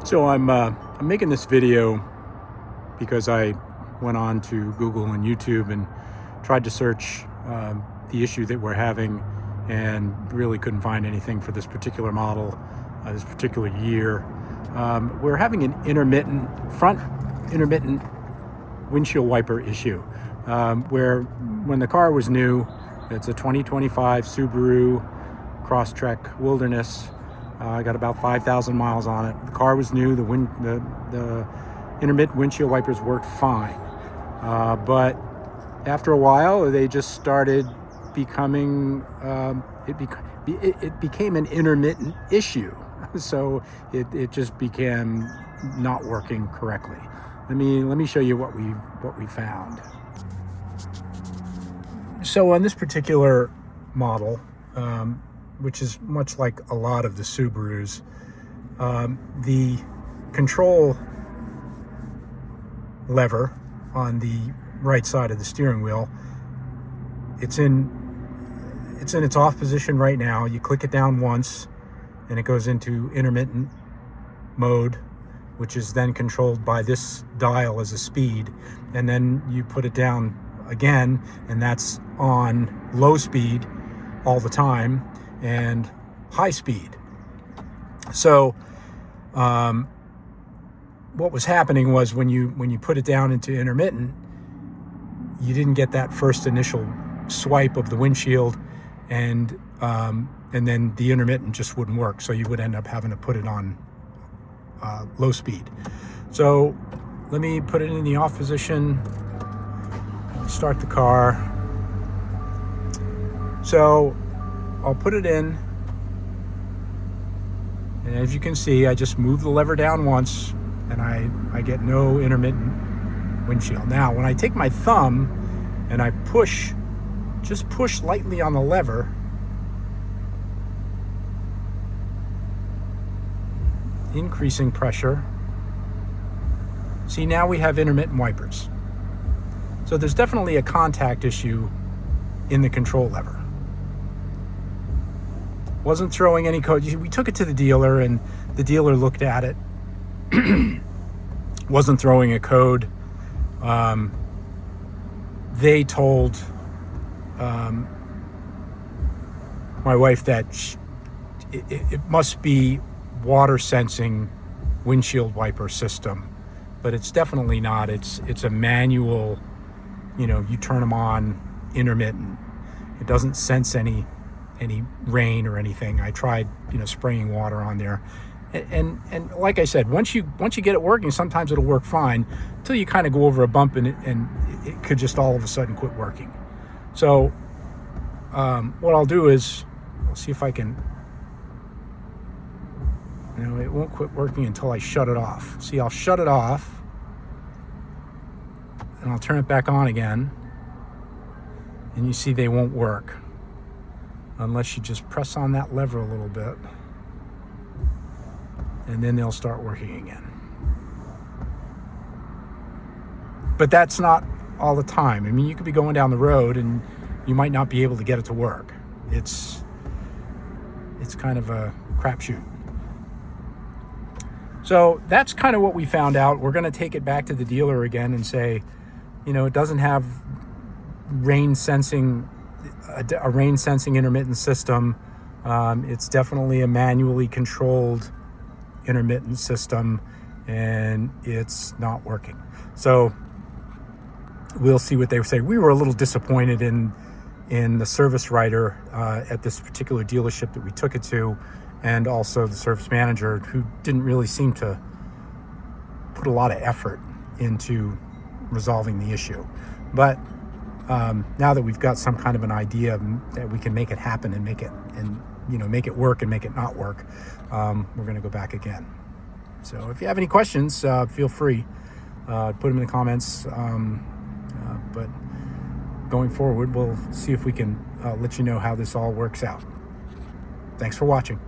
So I'm making this video because I went on to Google and YouTube and tried to search the issue that we're having, and really couldn't find anything for this particular model, this particular year. We're having an front intermittent windshield wiper issue, where when the car was new, it's a 2025 Subaru Crosstrek Wilderness. I got about 5,000 miles on it. The car was new. The intermittent windshield wipers worked fine, but after a while, they just started becoming. It became an intermittent issue, so it just began not working correctly. Let me show you what we found. So on this particular model, which is much like a lot of the Subarus, the control lever on the right side of the steering wheel, it's in its off position right now. You click it down once and it goes into intermittent mode, which is then controlled by this dial as a speed, and then you put it down again and that's on low speed all the time and high speed. So what was happening was when you put it down into intermittent, you didn't get that first initial swipe of the windshield, and then the intermittent just wouldn't work. So you would end up having to put it on low speed. So let me put it in the off position, start the car. So I'll put it in, and as you can see, I just move the lever down once and I get no intermittent windshield. Now when I take my thumb and I just push lightly on the lever, increasing pressure, see, now we have intermittent wipers. So there's definitely a contact issue in the control lever. Wasn't throwing any code. We took it to the dealer and the dealer looked at it. Wasn't throwing a code. They told my wife that it must be water sensing windshield wiper system, but it's definitely not. It's a manual, you turn them on intermittent. It doesn't sense any rain or anything. I tried spraying water on there, and like I said, once you get it working, sometimes it'll work fine until you kind of go over a bump and it could just all of a sudden quit working. So what I'll do is I'll see if I can, it won't quit working until I shut it off. See, I'll shut it off and I'll turn it back on again, and you see they won't work unless you just press on that lever a little bit, and then they'll start working again. But that's not all the time. I mean, you could be going down the road and you might not be able to get it to work. It's kind of a crapshoot. So that's kind of what we found out. We're going to take it back to the dealer again and say, it doesn't have a rain sensing intermittent system. It's definitely a manually controlled intermittent system, and it's not working. So we'll see what they say. We were a little disappointed in the service writer at this particular dealership that we took it to, and also the service manager, who didn't really seem to put a lot of effort into resolving the issue. But now that we've got some kind of an idea that we can make it happen and make it work and make it not work, we're going to go back again. So if you have any questions, feel free, put them in the comments. But going forward, we'll see if we can let you know how this all works out. Thanks for watching.